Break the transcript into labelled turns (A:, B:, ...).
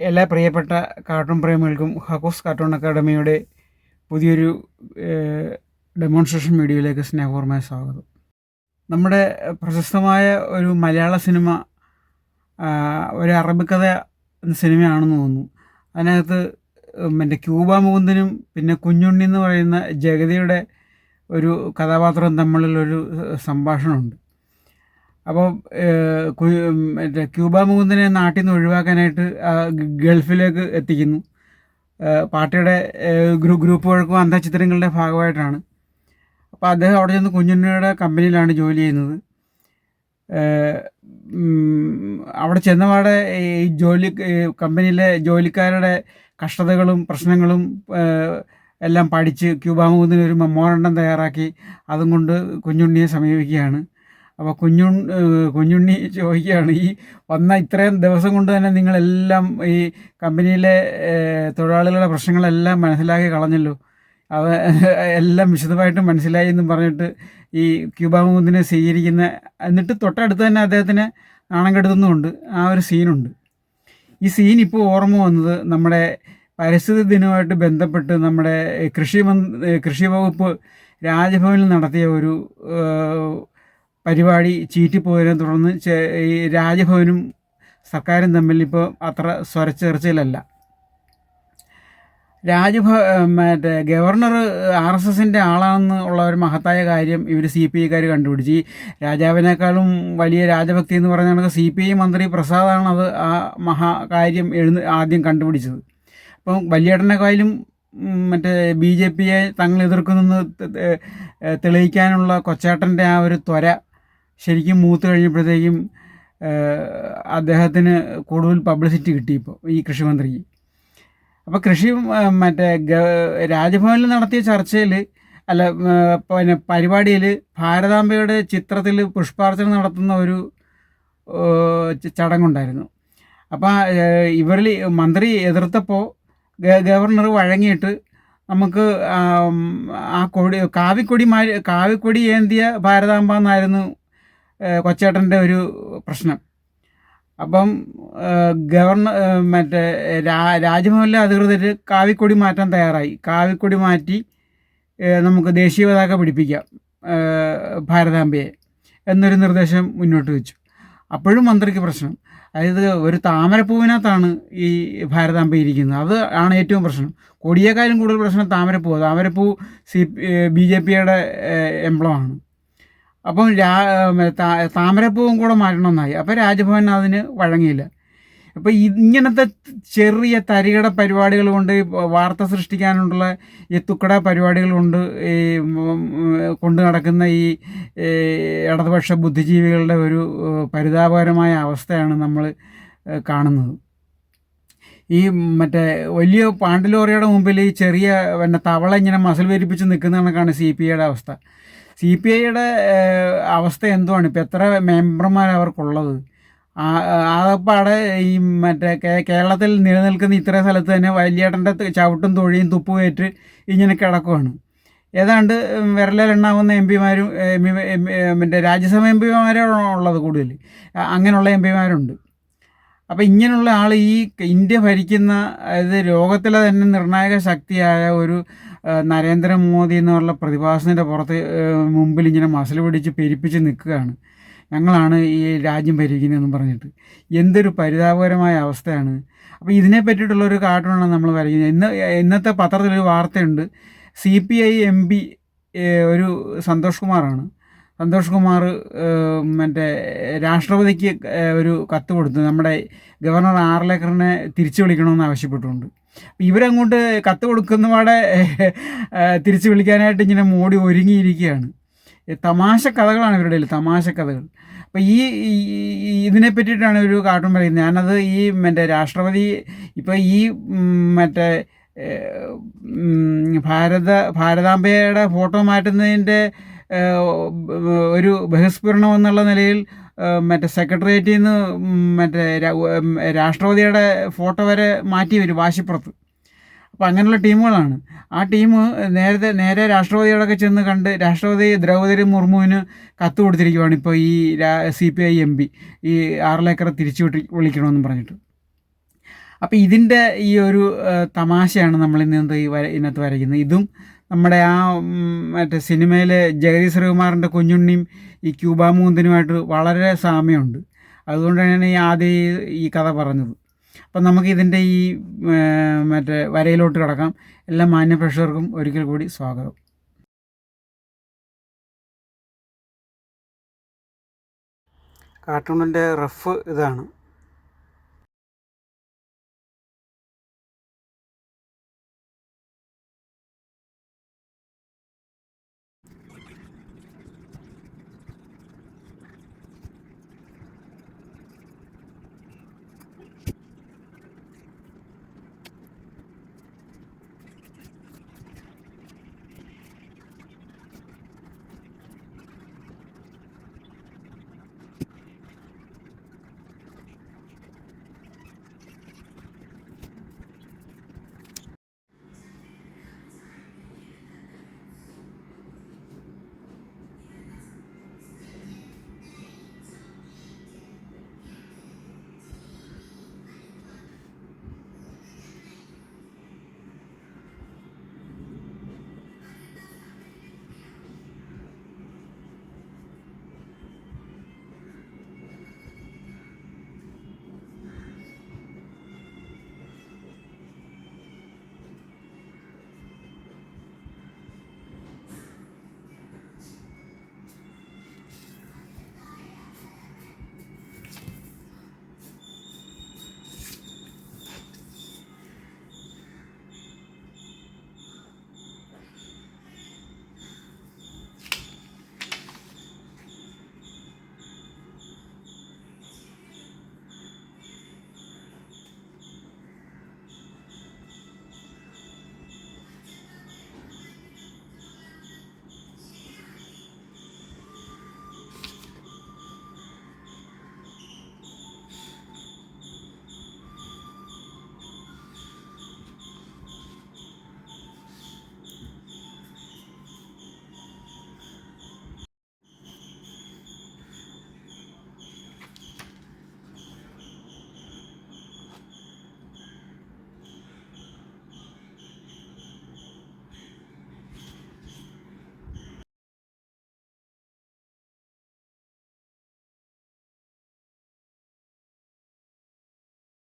A: എല്ലാ പ്രിയപ്പെട്ട cartoon പ്രേമികൾക്കും ഹക്കോസ് cartoon അക്കാഡമിയുടെ പുതിയൊരു ഡെമോൺസ്ട്രേഷൻ വീഡിയോയിലേക്ക് സ്നേഹപൂർവ്വമായ സ്വാഗതം. നമ്മുടെ പ്രശസ്തമായ ഒരു മലയാള സിനിമ ഒരു അറബിക്കഥ എന്ന സിനിമയാണെന്ന് തോന്നുന്നു. അതിനകത്ത് മറ്റേ ക്യൂബ മുകുന്ദനും പിന്നെ കുഞ്ഞുണ്ണി എന്ന് പറയുന്ന ജഗതിയുടെ ഒരു കഥാപാത്രം തമ്മിലുള്ളൊരു സംഭാഷണമുണ്ട്. അപ്പോൾ മറ്റേ ക്യൂബ മുകുന്ദനെ നാട്ടിൽ നിന്ന് ഒഴിവാക്കാനായിട്ട് ഗൾഫിലേക്ക് എത്തിക്കുന്നു. പാർട്ടിയുടെ ഗ്രൂപ്പ് വഴക്കും അന്തഃഛിദ്രങ്ങളുടെ ഭാഗമായിട്ടാണ്. അപ്പോൾ അദ്ദേഹം അവിടെ ചെന്ന് കുഞ്ഞുണ്ണിയുടെ കമ്പനിയിലാണ് ജോലി ചെയ്യുന്നത്. അവിടെ ചെന്നപാടെ ഈ കമ്പനിയിലെ ജോലിക്കാരുടെ കഷ്ടതകളും പ്രശ്നങ്ങളും എല്ലാം പഠിച്ച് ക്യൂബ മുകുന്ദൻ ഒരു മെമ്മോറണ്ടം തയ്യാറാക്കി അതും കൊണ്ട് കുഞ്ഞുണ്ണിയെ സമീപിക്കുകയാണ്. അപ്പോൾ കുഞ്ഞുണ്ണി ചോദിക്കുകയാണ്, ഈ വന്ന ഇത്രയും ദിവസം കൊണ്ട് തന്നെ നിങ്ങളെല്ലാം ഈ കമ്പനിയിലെ തൊഴിലാളികളുടെ പ്രശ്നങ്ങളെല്ലാം മനസ്സിലാക്കി കളഞ്ഞല്ലോ, അവ എല്ലാം വിശദമായിട്ട് മനസ്സിലായി എന്നും പറഞ്ഞിട്ട് ഈ ക്യൂബ മുകുന്ദനെ സ്വീകരിക്കുന്ന, എന്നിട്ട് തൊട്ടടുത്ത് തന്നെ അദ്ദേഹത്തിന് നാണം കെടുത്തുന്നുമുണ്ട്. ആ ഒരു സീനുണ്ട്. ഈ സീൻ ഇപ്പോൾ ഓർമ്മ വന്നത് നമ്മുടെ പരിസ്ഥിതി ദിനവുമായിട്ട് ബന്ധപ്പെട്ട് നമ്മുടെ കൃഷി വകുപ്പ് രാജ്ഭവനിൽ നടത്തിയ ഒരു പരിപാടി ചീറ്റിപ്പോയതിനെ തുടർന്ന് ഈ രാജ്ഭവനും സർക്കാരും തമ്മിൽ ഇപ്പോൾ അത്ര സ്വരച്ചേർച്ചയിലല്ല. മറ്റേ ഗവർണർ RSSൻ്റെ ആളാണെന്ന് ഉള്ള ഒരു മഹത്തായ കാര്യം ഇവർ CPIക്കാർ കണ്ടുപിടിച്ച്. ഈ രാജാവിനേക്കാളും വലിയ രാജഭക്തി എന്ന് പറഞ്ഞാൽ CPI മന്ത്രി പ്രസാദാണ് അത് ആ മഹാകാര്യം ആദ്യം കണ്ടുപിടിച്ചത്. അപ്പം വലിയേട്ടനെക്കാളും മറ്റേ BJPയെ തങ്ങൾ എതിർക്കുന്നെന്ന് തെളിയിക്കാനുള്ള കൊച്ചേട്ടൻ്റെ ആ ഒരു ത്വര ശരിക്കും മൂത്ത് കഴിഞ്ഞപ്പോഴത്തേക്കും അദ്ദേഹത്തിന് കൂടുതൽ പബ്ലിസിറ്റി കിട്ടി ഇപ്പോൾ ഈ കൃഷിമന്ത്രിക്ക്. അപ്പോൾ മറ്റേ രാജ്ഭവനിൽ നടത്തിയ ചർച്ചയിൽ പിന്നെ പരിപാടിയിൽ ഭാരതാംബയുടെ ചിത്രത്തിൽ പുഷ്പാർച്ചന നടത്തുന്ന ഒരു ചടങ്ങുണ്ടായിരുന്നു. അപ്പോൾ ഇവരിൽ മന്ത്രി എതിർത്തപ്പോൾ ഗവർണർ വഴങ്ങിയിട്ട് നമുക്ക് ആ കാവിക്കൊടി ഏന്തിയ ഭാരതാംബ എന്നായിരുന്നു കൊച്ചേട്ടൻ്റെ ഒരു പ്രശ്നം. അപ്പം മറ്റേ രാജ്ഭവനിലെ അധികൃതർ കാവിക്കൊടി മാറ്റാൻ തയ്യാറായി. കാവിക്കൊടി മാറ്റി നമുക്ക് ദേശീയ പതാക പിടിപ്പിക്കാം ഭാരതാംബയെ എന്നൊരു നിർദ്ദേശം മുന്നോട്ട് വെച്ചു. അപ്പോഴും മന്ത്രിക്ക് പ്രശ്നം. അതായത് ഒരു താമരപ്പൂവിനകത്താണ് ഈ ഭാരതാംബ ഇരിക്കുന്നത്. അത് ആണ് ഏറ്റവും പ്രശ്നം. കൊടിയേക്കാളും കൂടുതൽ പ്രശ്നം താമരപ്പൂ BJPയുടെ എംബ്ലമാണ്. അപ്പം താമരപ്പൂവും കൂടെ മാറ്റണമെന്നായി. അപ്പോൾ രാജ്ഭവൻ അതിന് വഴങ്ങിയില്ല. അപ്പോൾ ഇങ്ങനത്തെ ചെറിയ തരികട പരിപാടികൾ കൊണ്ട് വാർത്ത സൃഷ്ടിക്കാനുള്ള ഈ തുക്കട പരിപാടികൾ കൊണ്ട് ഈ കൊണ്ടു നടക്കുന്ന ഈ ഇടതുപക്ഷ ബുദ്ധിജീവികളുടെ ഒരു പരിതാപകരമായ അവസ്ഥയാണ് നമ്മൾ കാണുന്നത്. ഈ മറ്റേ വലിയ പാണ്ടിലോറിയുടെ മുമ്പിൽ ഈ ചെറിയ തവള ഇങ്ങനെ മസിൽ വരിപ്പിച്ച് നിൽക്കുന്ന കണക്കാണ് CPIയുടെ അവസ്ഥ. CPIയുടെ അവസ്ഥ എന്തുവാണ്? ഇപ്പോൾ എത്ര മെമ്പർമാർ അവർക്കുള്ളത്? ആകപ്പാടെ ഈ മറ്റേ കേരളത്തിൽ നിലനിൽക്കുന്ന ഇത്ര സ്ഥലത്ത് തന്നെ വലിയേട്ടൻ്റെ ചവിട്ടും തൊഴിയും തുപ്പുകയറ്റ് ഇങ്ങനെ കിടക്കുവാണ്. ഏതാണ്ട് വിരലിലെണ്ണാവുന്ന MP മാരും മറ്റേ രാജ്യസഭ MP മാരാണ് ഉള്ളത് കൂടുതൽ. അങ്ങനെയുള്ള MP മാരുണ്ട്. അപ്പോൾ ഇങ്ങനെയുള്ള ആൾ ഈ ഇന്ത്യ ഭരിക്കുന്ന, അതായത് ലോകത്തിലെ തന്നെ നിർണായക ശക്തിയായ ഒരു നരേന്ദ്രമോദി എന്നുള്ള പ്രതിഭാസത്തിൻ്റെ മുമ്പിൽ ഇങ്ങനെ മസിൽ പിടിച്ച് പെരുപ്പിച്ച് നിൽക്കുകയാണ്. ഞങ്ങളാണ് ഈ രാജ്യം ഭരിക്കുന്നതെന്ന് പറഞ്ഞിട്ട്. എന്തൊരു പരിതാപകരമായ അവസ്ഥയാണ്. അപ്പോൾ ഇതിനെ പറ്റിയിട്ടുള്ളൊരു കാർട്ടൂണാണ് നമ്മൾ വരയ്ക്കുന്നത്. ഇന്നത്തെ പത്രത്തിലൊരു വാർത്തയുണ്ട്. CPI MP ഒരു സന്തോഷ് കുമാർ മറ്റേ രാഷ്ട്രപതിക്ക് ഒരു കത്ത് കൊടുത്തു. നമ്മുടെ ഗവർണർ ആർലേക്കറിനെ തിരിച്ചു വിളിക്കണമെന്ന് ആവശ്യപ്പെട്ടുകൊണ്ട്. ഇവരങ്ങോട്ട് കത്ത് കൊടുക്കുന്നപാടെ തിരിച്ചു വിളിക്കാനായിട്ട് ഇങ്ങനെ മോടി ഒരുങ്ങിയിരിക്കുകയാണ്. തമാശ കഥകളാണ് ഇവരുടെ തമാശ കഥകൾ. അപ്പോൾ ഇതിനെ പറ്റിയിട്ടാണ് ഒരു കാർട്ടൂൺ പറയുന്നത്. ഞാനത് ഈ മറ്റേ രാഷ്ട്രപതി ഇപ്പോൾ ഈ മറ്റേ ഭാരതാംബയുടെ ഫോട്ടോ മാറ്റുന്നതിൻ്റെ ഒരു ബഹിസ്ഫുരണം എന്നുള്ള നിലയിൽ മറ്റേ സെക്രട്ടേറിയറ്റിൽ നിന്ന് മറ്റേ രാഷ്ട്രപതിയുടെ ഫോട്ടോ വരെ മാറ്റി വരും വാശിപ്പുറത്ത്. അപ്പോൾ അങ്ങനെയുള്ള ടീമുകളാണ്. ആ ടീം നേരെ രാഷ്ട്രപതിയോടൊക്കെ ചെന്ന് കണ്ട് രാഷ്ട്രപതി ദ്രൗപദി മുർമുവിന് കത്ത് കൊടുത്തിരിക്കുവാണ് ഇപ്പോൾ ഈ CPI MP ഈ ആർലേക്കറെ തിരിച്ചു വിളിക്കണമെന്ന് പറഞ്ഞിട്ട്. അപ്പോൾ ഇതിൻ്റെ ഈ ഒരു തമാശയാണ് നമ്മൾ ഇന്നത്തെ ഇതിനകത്ത് വരയ്ക്കുന്നത്. ഇതും നമ്മുടെ ആ മറ്റേ സിനിമയിലെ ജഗദീഷ് ശ്രീകുമാറിൻ്റെ കുഞ്ഞുണ്ണിയും ഈ ക്യൂബ മൂന്തനുമായിട്ട് വളരെ സാമ്യമുണ്ട്. അതുകൊണ്ടാണ് ഈ ആദ്യം ഈ കഥ പറഞ്ഞത്. അപ്പം നമുക്ക് ഇതിൻ്റെ ഈ മറ്റേ വരയിലോട്ട് കിടക്കാം. എല്ലാ മാന്യ പ്രേക്ഷകർക്കും ഒരിക്കൽ കൂടി സ്വാഗതം. കാർട്ടൂണിൻ്റെ റഫ് ഇതാണ്.